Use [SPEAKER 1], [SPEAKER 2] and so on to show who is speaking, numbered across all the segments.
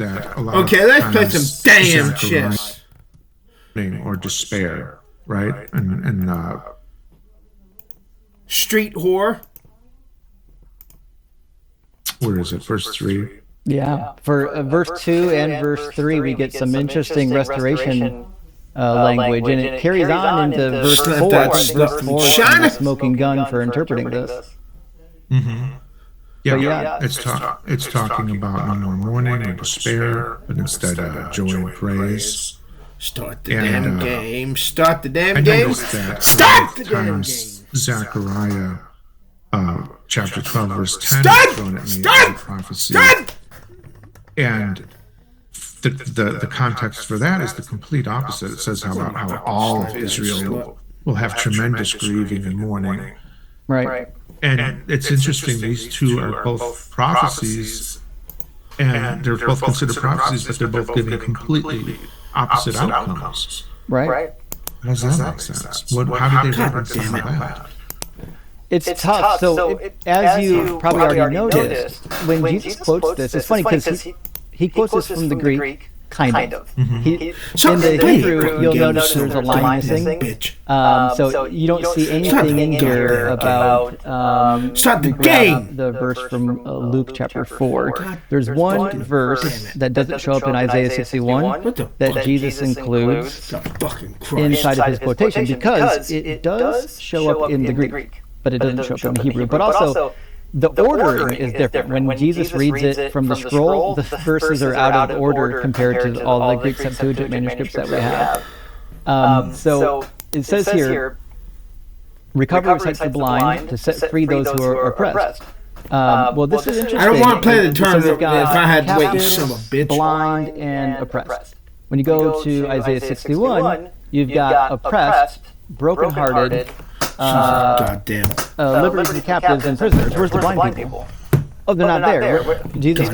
[SPEAKER 1] that a lot
[SPEAKER 2] Okay,
[SPEAKER 1] of
[SPEAKER 2] let's play
[SPEAKER 1] times
[SPEAKER 2] some damn
[SPEAKER 1] Zechariah
[SPEAKER 2] chess.
[SPEAKER 1] or despair, right? And
[SPEAKER 2] Street whore.
[SPEAKER 1] where is it? Verse 3.
[SPEAKER 3] Yeah. For verse 2 and verse 3, we get some interesting restoration language, and it carries on into verse 4. Verse 4 is a smoking gun for interpreting this.
[SPEAKER 1] Mm-hmm. Yeah,
[SPEAKER 3] yeah.
[SPEAKER 1] It's talking about no more mourning or despair, but instead joy and praise.
[SPEAKER 2] Start the damn game. Start the damn
[SPEAKER 1] I
[SPEAKER 2] game.
[SPEAKER 1] noticed that
[SPEAKER 2] Start the damn game.
[SPEAKER 1] Zechariah chapter 12 verse 10
[SPEAKER 2] Start!
[SPEAKER 1] is thrown at me
[SPEAKER 2] Start!
[SPEAKER 1] as a prophecy.
[SPEAKER 2] Start!
[SPEAKER 1] And the context for that is the complete opposite. It says how all of Israel will have tremendous grieving and mourning.
[SPEAKER 3] Right.
[SPEAKER 1] And it's interesting, these two are both prophecies, and they're both considered prophecies, but they're both giving completely opposite outcomes.
[SPEAKER 3] Right.
[SPEAKER 1] How does that make sense? How did they reconcile that?
[SPEAKER 3] It's tough. So, as you probably already noticed, when Jesus quotes this, it's funny because he quotes this from the Greek, kind of.
[SPEAKER 1] Mm-hmm.
[SPEAKER 3] In the Hebrew, you'll notice there's a line missing. So you don't see anything in here about
[SPEAKER 2] Start the game.
[SPEAKER 3] The verse from Luke chapter 4. There's one verse that doesn't show up in Isaiah 61 that Jesus includes inside of his quotation, because it does show up in the Greek, but it doesn't show up in the Hebrew. But also, the ordering is different. When Jesus reads it from the scroll, the verses are out of order compared to all the Greek Septuagint manuscripts that we have. So it says here, recover the sight of the blind, to set free those who are oppressed. Well, this is interesting.
[SPEAKER 2] I don't want to play the tournament if
[SPEAKER 3] got
[SPEAKER 2] I had to wait, you
[SPEAKER 3] captives,
[SPEAKER 2] son of a bitch.
[SPEAKER 3] blind, and oppressed. When you go to Isaiah 61, you've got oppressed, brokenhearted,
[SPEAKER 2] goddamn.
[SPEAKER 3] liberties to the captives and prisoners. Where's the blind people? Oh, they're not there. Jesus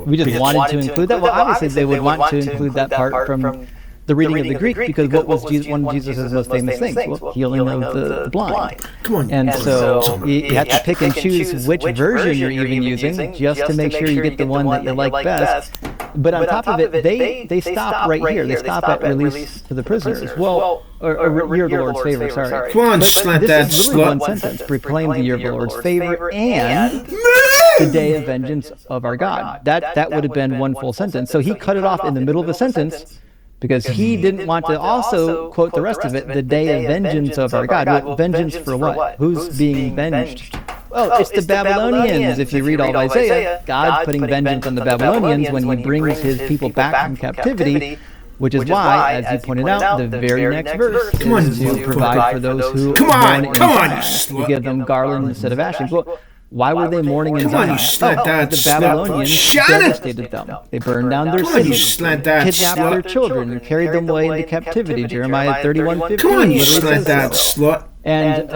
[SPEAKER 3] we just wanted to include that. Well, obviously they would want to include that part from the reading of the Greek, because what was one of Jesus' most famous things? Well, healing of the blind.
[SPEAKER 2] Come on.
[SPEAKER 3] And so you have to pick and choose which version you're even using, just to make sure you get the one that you like best. But on top of it, they stop right here. They stop at release to the prisoners. Well, or year of the Lord's favor, sorry.
[SPEAKER 2] Come on, slut that
[SPEAKER 3] This is really one
[SPEAKER 2] slut.
[SPEAKER 3] sentence. Proclaim the year of the Lord's favor and the day of vengeance of our God. That would have been one full sentence. So he cut it off in the middle of the sentence, because he didn't want to also quote the rest of it, the day of vengeance of our God. Well, vengeance for what? Who's being venged? Well, it's the Babylonians. If you read all of Isaiah, God's putting vengeance on the Babylonians when he brings his people back from captivity, which is why, as you pointed out, the very next verse is to provide for those who mourn in Zion. You give them garland instead of ashes. Well, why were they mourning in Zion? The Babylonians devastated them. They burned down their cities, kidnapped their children, and carried them away into captivity. Jeremiah 31:15.
[SPEAKER 2] Come on, you slut that slut.
[SPEAKER 3] And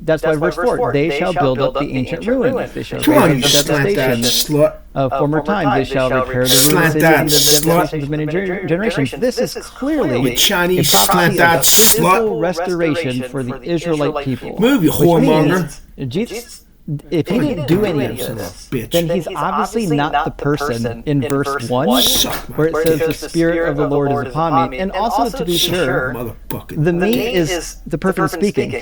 [SPEAKER 3] that's why verse 4, they shall build up the ancient ruins. They shall
[SPEAKER 2] Come on, you
[SPEAKER 3] raise the
[SPEAKER 2] slut that
[SPEAKER 3] devastation
[SPEAKER 2] slut.
[SPEAKER 3] of former times. They shall repair the ruined cities and the devastations of many generations. This is clearly
[SPEAKER 2] You Chinese
[SPEAKER 3] a prophecy
[SPEAKER 2] slut that
[SPEAKER 3] of
[SPEAKER 2] slut.
[SPEAKER 3] physical restoration for the Israelite people.
[SPEAKER 2] Move, you
[SPEAKER 3] Which
[SPEAKER 2] whoremonger.
[SPEAKER 3] means Jesus, if he didn't do any of this, then he's obviously not the person in verse 1 where it says the Spirit of the Lord is upon me. And also, to be sure, the me is the person speaking.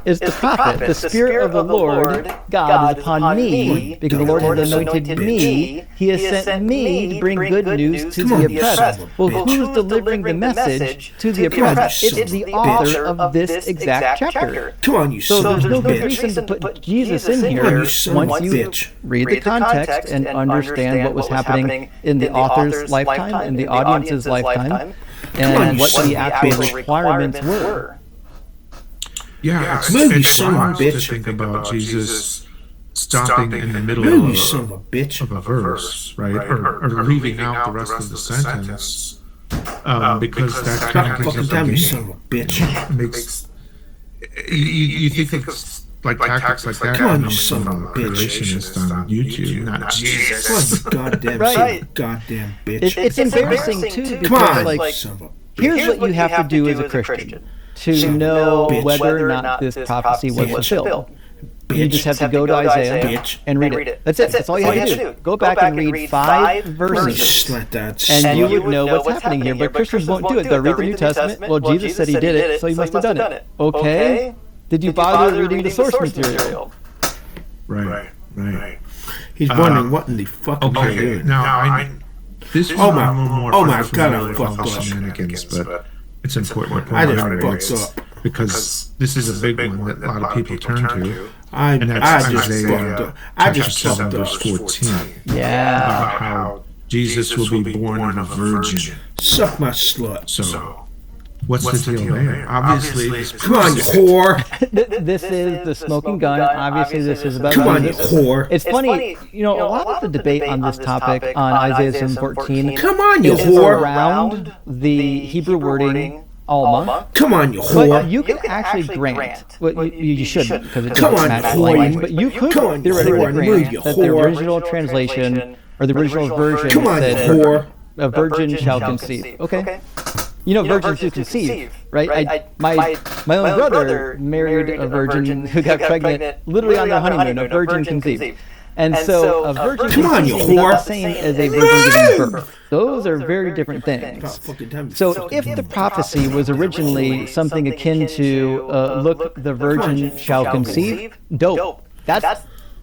[SPEAKER 3] Is the prophet. The Spirit of the Lord, God, is upon me, because the Lord has anointed me. He has sent me to bring good news to the oppressed. Well, who's delivering the message to the oppressed? It's the author of this exact chapter.
[SPEAKER 2] Come on, you
[SPEAKER 3] So
[SPEAKER 2] son
[SPEAKER 3] there's
[SPEAKER 2] of
[SPEAKER 3] no
[SPEAKER 2] a
[SPEAKER 3] good
[SPEAKER 2] bitch.
[SPEAKER 3] reason to put Jesus in
[SPEAKER 2] Come on,
[SPEAKER 3] here
[SPEAKER 2] you son of a
[SPEAKER 3] once you
[SPEAKER 2] bitch.
[SPEAKER 3] read the context and understand what was happening in the author's lifetime, in the audience's lifetime, and what the actual requirements were.
[SPEAKER 1] Yeah,
[SPEAKER 2] Move, you
[SPEAKER 1] it's
[SPEAKER 2] son of a
[SPEAKER 1] wild to
[SPEAKER 2] bitch.
[SPEAKER 1] think about Jesus stopping in the middle
[SPEAKER 2] Move, you
[SPEAKER 1] of
[SPEAKER 2] son of a bitch.
[SPEAKER 1] a verse, right? Or leaving out the rest of the sentence, because that kind of
[SPEAKER 2] Fucking
[SPEAKER 1] gives
[SPEAKER 2] damn, you
[SPEAKER 1] us
[SPEAKER 2] son of a bitch.
[SPEAKER 1] makes you think of like tactics like that.
[SPEAKER 2] Come on, you
[SPEAKER 1] comes
[SPEAKER 2] son
[SPEAKER 1] from
[SPEAKER 2] of a
[SPEAKER 1] a
[SPEAKER 2] bitch.
[SPEAKER 1] creationist on YouTube, not Jesus.
[SPEAKER 2] Come on, you goddamn
[SPEAKER 3] Right.
[SPEAKER 2] son of a goddamn bitch.
[SPEAKER 3] It's embarrassing too,
[SPEAKER 2] Come
[SPEAKER 3] because
[SPEAKER 2] on,
[SPEAKER 3] like
[SPEAKER 2] son of a
[SPEAKER 3] here's what you have to do as a Christian to know whether or not this prophecy was fulfilled. You just have to go to Isaiah
[SPEAKER 2] bitch.
[SPEAKER 3] and read it. That's it. That's all you have to do. Go back and read 5 verses.
[SPEAKER 2] Slut that
[SPEAKER 3] And you
[SPEAKER 2] slut.
[SPEAKER 3] would know what's happening here. But Christians won't do it. They'll read the New Testament. Well, Jesus said he did it, so he must have done it. Okay? Did you bother reading the source material?
[SPEAKER 1] Right.
[SPEAKER 2] He's wondering what in the fuck am I
[SPEAKER 1] Okay,
[SPEAKER 2] doing.
[SPEAKER 1] now this is
[SPEAKER 2] Oh
[SPEAKER 1] a
[SPEAKER 2] my-
[SPEAKER 1] little more
[SPEAKER 2] oh my God,
[SPEAKER 1] familiar
[SPEAKER 2] I'm
[SPEAKER 1] with all
[SPEAKER 2] fucked
[SPEAKER 1] the
[SPEAKER 2] up.
[SPEAKER 1] shenanigans, but it's important to
[SPEAKER 2] I
[SPEAKER 1] point
[SPEAKER 2] just
[SPEAKER 1] out
[SPEAKER 2] fucked up.
[SPEAKER 1] because this is a big one that a lot of people turn to,
[SPEAKER 2] I
[SPEAKER 1] and that's
[SPEAKER 2] just
[SPEAKER 1] Isaiah
[SPEAKER 2] fucked up. I
[SPEAKER 1] chapter
[SPEAKER 2] just
[SPEAKER 1] 7,
[SPEAKER 2] fucked
[SPEAKER 1] verse
[SPEAKER 2] up.
[SPEAKER 1] 14,
[SPEAKER 3] Yeah.
[SPEAKER 1] about how Jesus will be born of a virgin.
[SPEAKER 2] Suck my slut.
[SPEAKER 1] So, what's the deal there? Obviously, this
[SPEAKER 2] Come on, you whore.
[SPEAKER 3] This is the smoking gun. Obviously, this is about
[SPEAKER 2] Come on, you
[SPEAKER 3] Jesus.
[SPEAKER 2] whore.
[SPEAKER 3] It's funny, a lot of the debate on this topic on Isaiah 7:14
[SPEAKER 2] Come on, you
[SPEAKER 3] is
[SPEAKER 2] whore.
[SPEAKER 3] around the Hebrew wording Alma.
[SPEAKER 2] Come on, you
[SPEAKER 3] But
[SPEAKER 2] whore.
[SPEAKER 3] you can actually grant, well, you shouldn't because it
[SPEAKER 2] Come
[SPEAKER 3] doesn't
[SPEAKER 2] on,
[SPEAKER 3] match the
[SPEAKER 2] whore.
[SPEAKER 3] language, but you could
[SPEAKER 2] Come on,
[SPEAKER 3] theoretically
[SPEAKER 2] whore. Move,
[SPEAKER 3] grant
[SPEAKER 2] you
[SPEAKER 3] that the
[SPEAKER 2] whore.
[SPEAKER 3] original translation or the original version
[SPEAKER 2] Come on, you
[SPEAKER 3] said,
[SPEAKER 2] whore.
[SPEAKER 3] a virgin shall conceive. Okay? Virgins do conceive, right? My own brother married a virgin who got pregnant literally on their honeymoon. A virgin conceived. And so a virgin
[SPEAKER 2] Come on, you
[SPEAKER 3] conceived is not the
[SPEAKER 2] whore.
[SPEAKER 3] same as a virgin giving birth. Those are very different things.
[SPEAKER 2] Fucking time you
[SPEAKER 3] So
[SPEAKER 2] fucking
[SPEAKER 3] if the prophecy was originally something akin to, look, the virgin shall conceive, dope.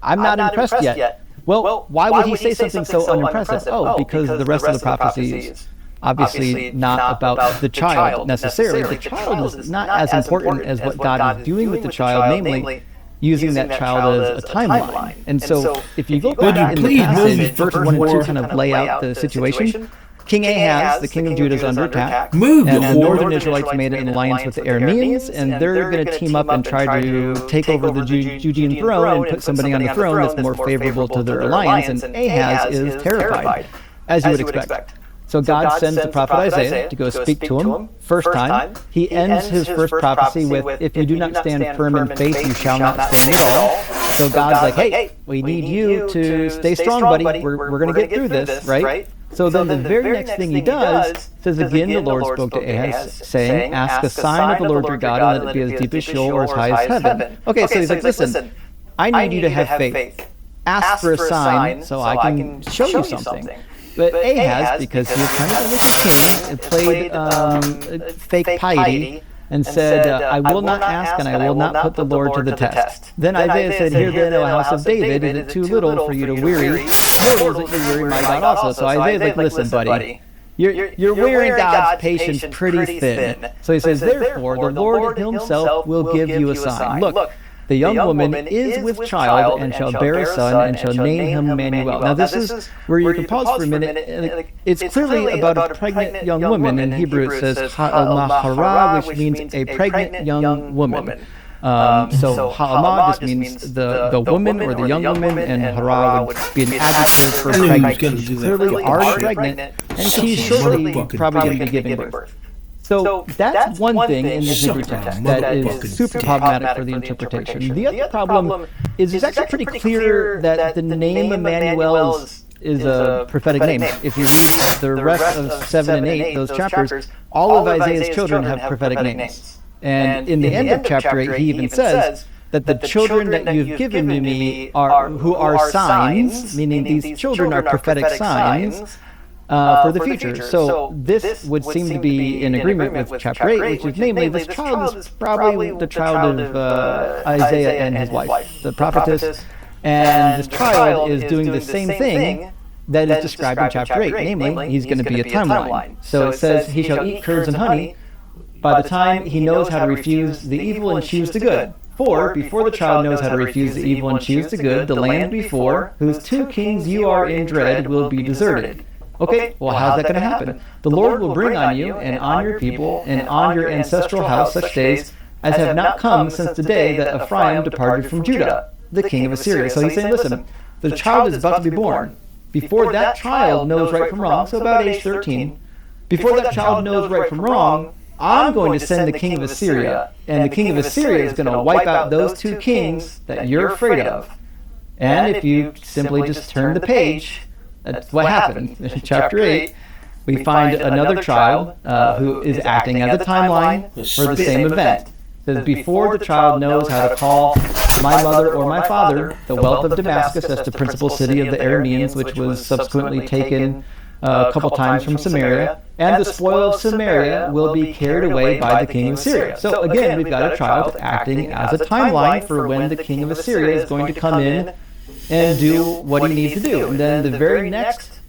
[SPEAKER 3] I'm not impressed yet. Well, why would he say something so unimpressive? Oh, because the rest of the prophecies obviously not about the child necessarily. The child is not as important as what God is doing with the child, namely using that child as a timeline. And so if you look
[SPEAKER 2] Would you
[SPEAKER 3] back in the
[SPEAKER 2] please move
[SPEAKER 3] passage,
[SPEAKER 2] me
[SPEAKER 3] verse
[SPEAKER 2] first
[SPEAKER 3] 1 and 2
[SPEAKER 2] more?
[SPEAKER 3] kind of lay out the situation. King Ahaz, the king of Judah, is under attack.
[SPEAKER 2] Move, you
[SPEAKER 3] And the
[SPEAKER 2] whore.
[SPEAKER 3] northern Israelites made an alliance with the Arameans, and they're going to team up and try to take over the Judean throne and put somebody on the throne that's more favorable to their alliance. And Ahaz is terrified, as you would expect. So God sends the prophet Isaiah to go speak to him. First time, he ends his first prophecy with, if you do not stand firm in faith, you shall not stand at all. So God's like, hey, we need you to stay strong, buddy. We're going to get through this, right? So then the very next thing he does says, again, the Lord spoke to Ahaz, saying, ask a sign of the Lord your God, and let it be as deep as Sheol or as high as heaven. Okay, so he's like, listen, I need you to have faith. Ask for a sign so I can show you something. But Ahaz, because he was trying to go with the king, played fake piety and said, I will not ask and I will not put the Lord to the test. Then Isaiah said, hear then, O house of David, is it too little for you to weary mortals that you weary my God also? So Isaiah's like, listen, buddy, you're wearing God's patience pretty thin. So he says, therefore, the Lord himself will give you a sign. Look, the young woman is with child and shall bear a son and shall name him Emmanuel. Now this is where you can pause for a minute. It's clearly about a pregnant young woman. In Hebrew it says ha'amah, which means a pregnant young woman. So ha'amah just means the woman or the young woman, and hara would be an adjective for
[SPEAKER 2] I knew he was
[SPEAKER 3] pregnant.
[SPEAKER 2] gonna do
[SPEAKER 3] She's
[SPEAKER 2] that
[SPEAKER 3] clearly
[SPEAKER 2] fucking
[SPEAKER 3] already
[SPEAKER 2] shit.
[SPEAKER 3] pregnant, and she's shortly
[SPEAKER 2] Motherfucking
[SPEAKER 3] probably going to be giving birth. So that's one thing in the Hebrew text that is super problematic for the interpretation. The other problem is it's actually pretty clear that the name Emmanuel is a prophetic name. If you read the rest of 7 and 8, those chapters, all of Isaiah's children have prophetic names. And in the end of chapter 8, he even says that the children that you've given to me who are signs, meaning these children are prophetic signs, for the future. So this would seem to be in agreement with chapter 8, which is namely this child is probably the child of Isaiah and his wife, the prophetess, and this child is doing the same thing that is described in chapter 8, namely he's going to be a timeline. So it says he shall eat curds and honey by the time he knows how to refuse the evil and choose the good. For before the child knows how to refuse the evil and choose the good, the land before, whose 2 kings you are in dread, will be deserted. Okay, well, how's that going to happen? The Lord will bring on you and on your people and on your ancestral house such days as have not come since the day that Ephraim departed from Judah, the king of Assyria. So he's saying, listen, the child is about to be born. Before that child knows right from wrong, so about age 13, before that child knows right from wrong, I'm going to send the king of Assyria, and the king of Assyria is going to wipe out those 2 kings that you're afraid of. And if you simply just turn the page, that's what happened. In chapter 8, we find another child who is acting as a timeline for the same event. It says, before the child knows how to call my mother or my father the wealth of Damascus, that's the principal city of the Arameans, which was subsequently taken a couple times from Samaria, and the spoil of Samaria will be carried away by the king of Assyria. So again, we've got a child acting as a timeline for when the king of Assyria is going to come in and do what he needs to do. And then the very next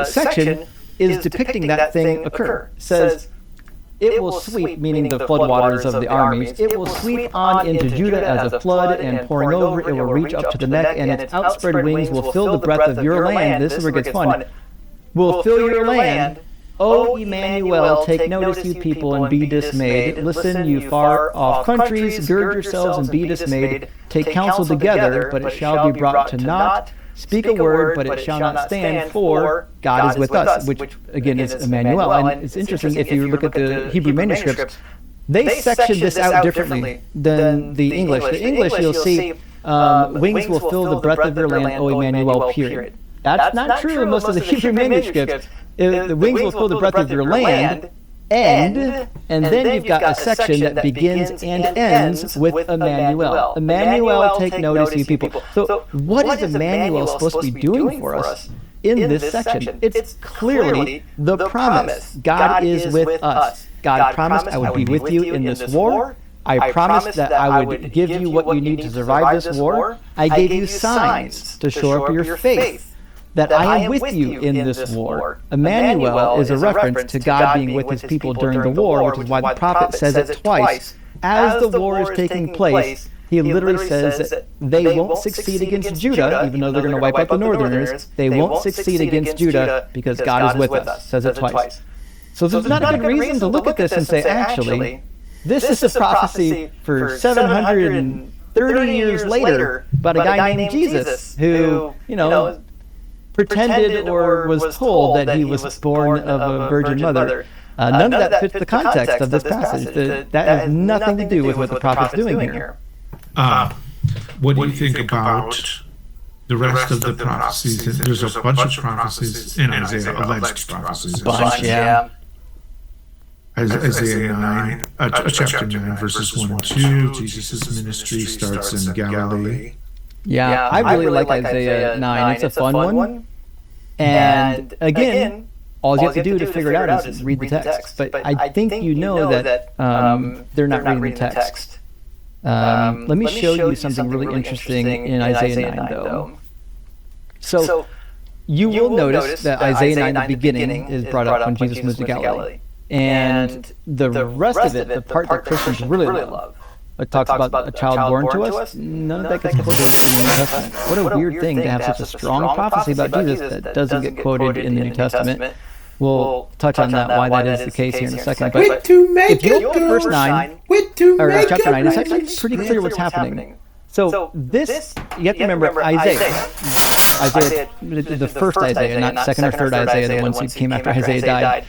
[SPEAKER 3] section is depicting that thing occur. It says, it will sweep, meaning the floodwaters of the armies, it will sweep on into Judah as a flood, and pouring over, it will reach up to the neck, and its outspread wings will fill the breadth of your land. This is where it gets fun. Will fill your land. O Emmanuel, take notice, you people, and be dismayed. Listen, you far-off countries, gird yourselves and be dismayed. Take counsel together, but it shall be brought to naught. Speak a word, but it shall not stand, for God is with us, which again is Emmanuel. And it's interesting, if you look at the Hebrew manuscripts, they section this out differently than the English. The English, you'll see, wings will fill the breadth of your land, O Emmanuel, period. That's not true in most of the Hebrew manuscripts. The wings will fill the breadth of your land, and then you've got a section that begins and ends with Emmanuel. Emmanuel, take notice, you people. So what is Emmanuel supposed to be doing for us in this section? It's clearly the promise. God is with us. God promised, I would be with you in this war. I promised that I would give you what you need to survive this war. I gave you signs to shore up your faith, that I am with you in this war. Emmanuel is a reference to God being with his people during the war, which is why the prophet says it twice. As the war is taking place, he literally says that they won't succeed against Judah, even though they're going to wipe out the northerners. They won't succeed against Judah because God is with us. Says it twice. So there's not a good reason to look at this and say, actually, this is a prophecy for 730 years later about a guy named Jesus who, pretended or was told that he was born of a virgin mother. None of that fits the context of this passage. That has nothing to do with what the prophet's doing here.
[SPEAKER 1] What do you think about the rest of the prophecies? There's a bunch of prophecies in Isaiah, alleged prophecies.
[SPEAKER 3] Yeah.
[SPEAKER 1] Isaiah 9, chapter 9, verses 1 and 2, Jesus' ministry starts in Galilee.
[SPEAKER 3] Yeah, I really like Isaiah 9. It's a fun one. And again, all you have to do to figure it out is read the text. But I think you know that they're not reading the text. Let me show you something really interesting in Isaiah 9, though. So you will notice that Isaiah 9, the beginning, is brought up when Jesus moves to Galilee. And the rest of it, the part that Christians really love, it talks about a child born to us. None of that gets quoted in the New Testament. What a weird thing to have such a strong prophecy about Jesus that doesn't get quoted in the New Testament. We'll touch on that, why that is the case here in a second. But if you look at verse 9, or chapter 9, it's actually pretty clear what's happening. So this, you have to remember Isaiah, the first Isaiah, not second or third Isaiah, the ones who came after Isaiah died.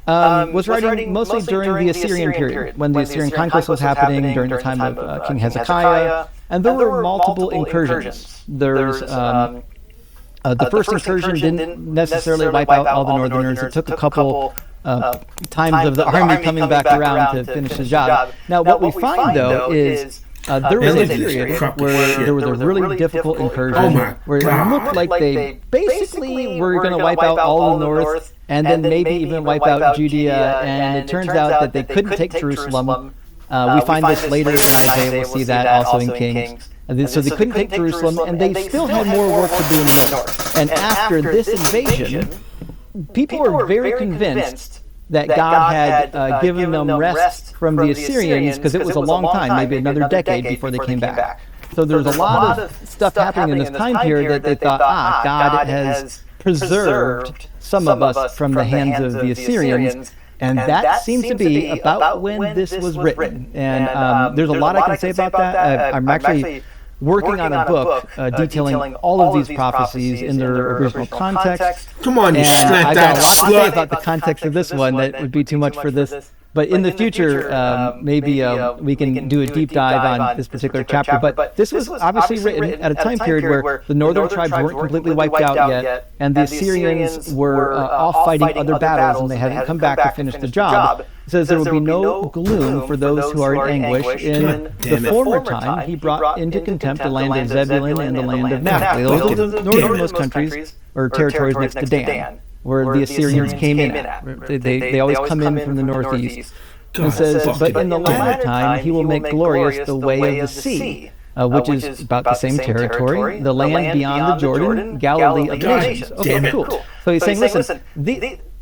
[SPEAKER 3] Was writing mostly during the Assyrian period, when the Assyrian conquest was happening during the time of King Hezekiah, and there were multiple incursions. There's the first incursion didn't necessarily wipe out all the northerners. It took a couple times of the army coming back around to finish the job. Now, what we find, though, is there was a period where there was a really difficult incursion where it looked like they basically were going to wipe out all the north and then maybe even wipe out Judea, and it turns out that they couldn't take Jerusalem. We find this later in Isaiah. We'll see that also in Kings. So they couldn't take Jerusalem, and they still had more work to do in the north. And after this invasion, people were very convinced that God had given them rest from the Assyrians, because it was a long time, maybe another decade before they came back. So there's a lot of stuff happening in this time period that they thought, God has preserved some of us from the hands of the Assyrians. And that seems to be about when this was written. And there's a lot I can say about that. I'm actually working on a book detailing all of these prophecies in their original context.
[SPEAKER 2] Come on, you
[SPEAKER 3] and
[SPEAKER 2] slut
[SPEAKER 3] I got
[SPEAKER 2] that
[SPEAKER 3] a lot to say
[SPEAKER 2] slut.
[SPEAKER 3] about the context of this one that would be too much for this. But in the future, maybe we can do a deep dive on this particular chapter. But this was obviously written at a time period where the northern tribes weren't completely wiped out yet, and the Assyrians were off fighting other battles, and they hadn't come back to finish the job. It says there will be no gloom for those who are in anguish. In the former time, he brought into contempt the land of Zebulun and the land of Naphtali. Those are the northernmost countries or territories next to Dan, where the Assyrians came in at. They always come in from the northeast. It says, but in the latter time, he will make glorious the way of the sea, which is about the same territory, the land beyond the Jordan, Galilee of the nations. Okay, cool. So he's saying, listen,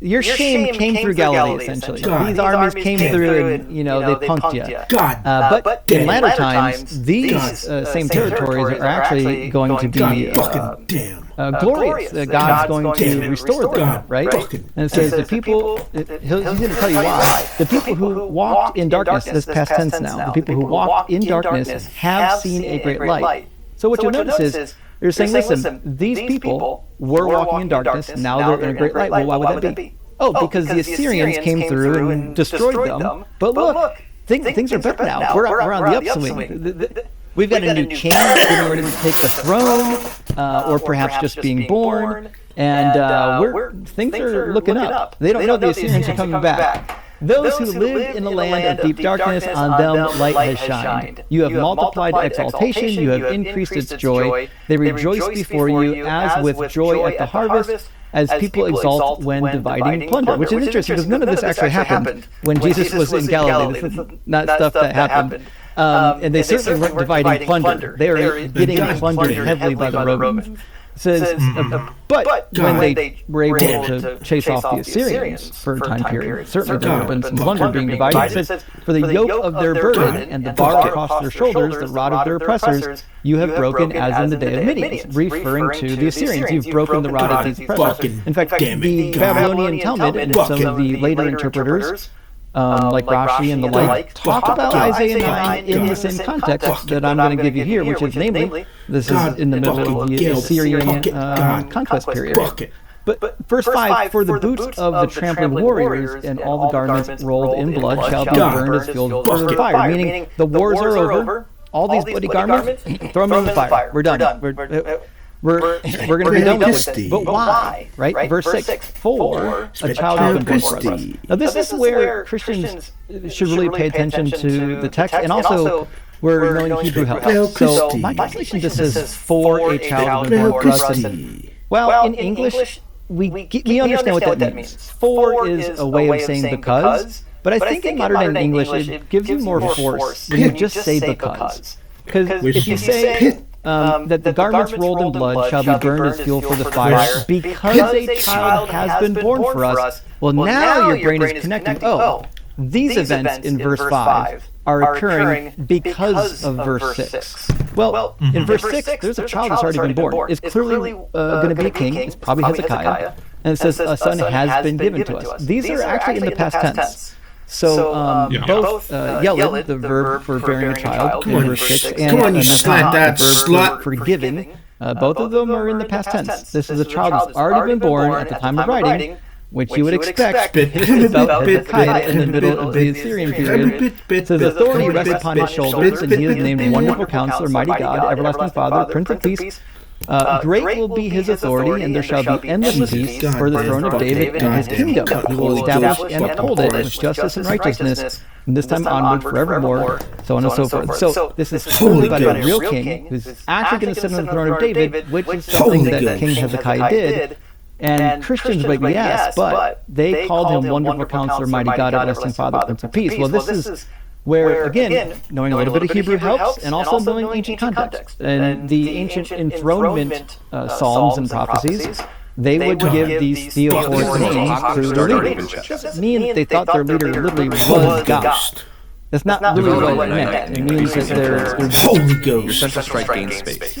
[SPEAKER 3] your shame came through Galilee, essentially. These armies came through and, they punked you. But in latter times, these same territories are actually going to be glorious. God's going to restore them, right? And it says the people, he's going to tell you why. The people who walked in darkness, this past tense now, the people who walked in darkness have seen a great light. So what you'll notice is, you're saying, listen, these people were walking in darkness, now they're in a great light. Well, why would that be? Oh, because the Assyrians came through and destroyed them. But look, things are better now. We're on the upswing. We've got a new king getting ready to take the throne, or perhaps just being born, and things are looking up. They don't know the Assyrians are coming back. Those who lived in the land of deep darkness, on them light has shined. You have multiplied exaltation, you have increased its joy. They rejoice before you as with joy at the harvest, as people exult when dividing plunder. Which is interesting, because none of this actually happened when Jesus was in Galilee. This is not stuff that happened. And they certainly weren't dividing plunder. They were getting plundered heavily by the Romans. It says, but when they were able to chase off the Assyrians for a time period, certainly there would have been some plunder being divided. It says, for the yoke of their burden and the bar across their shoulders, the rod of their oppressors, you have broken as in the day of Midian, referring to the Assyrians. You've broken the rod of these oppressors. In fact, the Babylonian Talmud and some of the later interpreters, like Rashi and the like, talk about Isaiah 9 in the same context that I'm going to give you here, which is namely, this is in the middle of the Assyrian conquest period. But verse 5, for the boots of the trampling warriors and all the garments rolled in blood shall be burned as fuel for fire, meaning the wars are over, all these bloody garments, throw them in the fire. We're done. We're going to be done with it. But why? Right? Verse 6, for a child has been born for us. Now this is where Christians should really pay attention to the text, and also where knowing Hebrew helps. So my translation just says, for a child has been born for us. Well, in English, we understand what that means. For is a way of saying because, but I think in modern English it gives you more force when you just say because. Because if you say that the garments rolled in blood shall be burned as fuel for the fire, because a child has been born for us. Well, now your brain is connecting. Oh, these events in verse 5 are occurring because of verse 6. Well, in verse 6, there's a child that's already been born. It's clearly going to be a king. It's probably Hezekiah. And it says a son has been given to us. These are actually in the past tense. So both yeled, the verb for bearing a child, in verse 6, and the verb for giving, both of them are in the past tense. This is a child that's already been born at the time of writing, which you would expect about Hezekiah in the middle of the Assyrian period. It says, authority rests upon his shoulders, and he is named Wonderful Counselor, Mighty God, Everlasting Father, Prince of Peace. Great will be his authority, and there shall be endless peace for the throne of David and his kingdom. He will establish and uphold it with justice and righteousness, from this time onward forevermore, so on and so forth. So this is totally about a real king who's actually going to sit on the throne of David, which is something that King Hezekiah did. And Christians would be, yes, but they called him Wonderful Counselor, Mighty God, Everlasting Father, Prince of Peace. Well, this is where, again, knowing a little bit of Hebrew helps, and also knowing ancient context. And the ancient enthronement psalms and prophecies, they would give these theophoric names to their leaders. Meaning they thought their leader literally was God. That's not really what it meant. It means that they're
[SPEAKER 2] Holy Ghost.
[SPEAKER 4] Center strike gain space.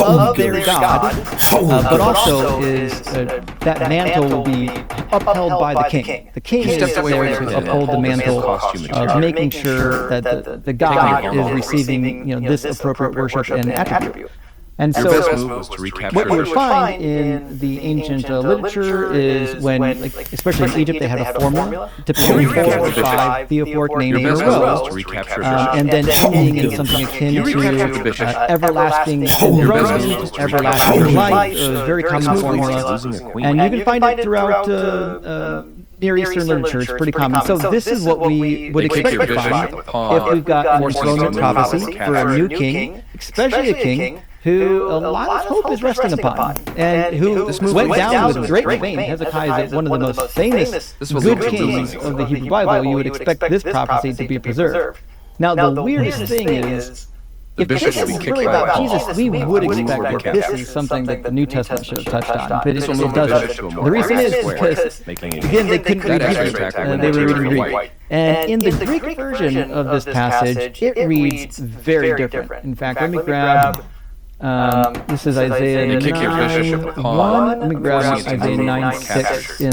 [SPEAKER 3] Of their God, but also is that mantle will be upheld by the king. The king is there to uphold the mantle of making sure that the God is receiving this appropriate worship and attribute. And so, what you would find in the ancient literature is when, especially in Egypt, they had a formula to pick 4 or 5 theophoric names in a row, and then ending in something akin to everlasting enthronement, everlasting light, a very common formula. And you can find it throughout Near Eastern literature, it's pretty common. So this is what we would expect to find if we've got an enthronement prophecy for a new king, especially a king who a lot of hope is resting upon, and who went down with great fame. Hezekiah is one of the most famous good kings of the Hebrew Bible. You would expect this prophecy to be preserved. Now, the weirdest thing is, if this is really about Jesus, we would expect that this is something that the New Testament should have touched on, but it doesn't. The reason is because, again, they couldn't read Hebrew, they were reading Greek. And in the Greek version of this passage, it reads very different. In fact, let me grab... this is Isaiah 9:1. Let me grab Isaiah 9:6 in